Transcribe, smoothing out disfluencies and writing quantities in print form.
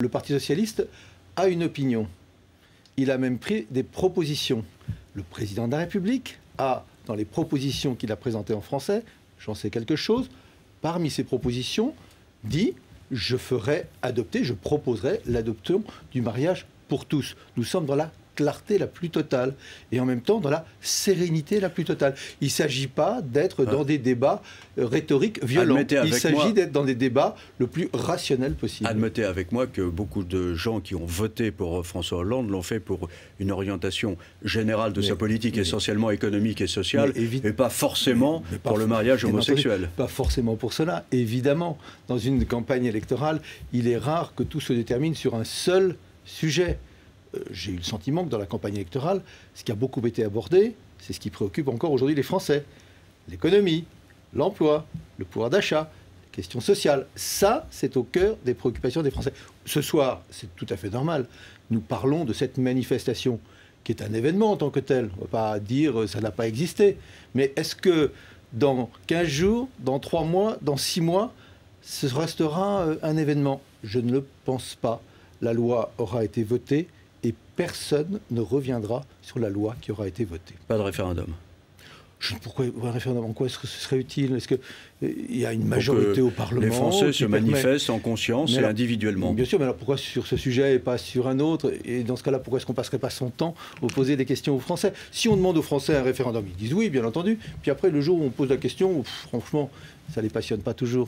le Parti socialiste a une opinion. Il a même pris des propositions. Le président de la République a, dans les propositions qu'il a présentées en français, j'en sais quelque chose, parmi ces propositions, dit « je ferai adopter, je proposerai l'adoption du mariage pour tous ». Nous sommes dans la clarté la plus totale et en même temps dans la sérénité la plus totale. Il ne s'agit pas d'être dans des débats rhétoriques violents. Il s'agit d'être dans des débats le plus rationnels possible. Admettez avec moi que beaucoup de gens qui ont voté pour François Hollande l'ont fait pour une orientation générale de sa politique, essentiellement économique et sociale, et pas forcément pour le mariage homosexuel. Pas forcément pour cela. Évidemment, dans une campagne électorale, il est rare que tout se détermine sur un seul sujet. J'ai eu le sentiment que dans la campagne électorale, ce qui a beaucoup été abordé, c'est ce qui préoccupe encore aujourd'hui les Français. L'économie, l'emploi, le pouvoir d'achat, les questions sociales. Ça, c'est au cœur des préoccupations des Français. Ce soir, c'est tout à fait normal. Nous parlons de cette manifestation qui est un événement en tant que tel. On ne va pas dire ça n'a pas existé. Mais est-ce que dans 15 jours, dans 3 mois, dans 6 mois, ce restera un événement? Je ne le pense pas. La loi aura été votée. Et personne ne reviendra sur la loi qui aura été votée. Pas de référendum. Pourquoi un référendum? En quoi est-ce que ce serait utile? Est-ce qu'il y a une majorité au Parlement? Les Français se manifestent en conscience et individuellement. Bien sûr, mais alors pourquoi sur ce sujet et pas sur un autre? Et dans ce cas-là, pourquoi est-ce qu'on ne passerait pas son temps à poser des questions aux Français? Si on demande aux Français un référendum, ils disent oui, bien entendu. Puis après, le jour où on pose la question, franchement, ça ne les passionne pas toujours.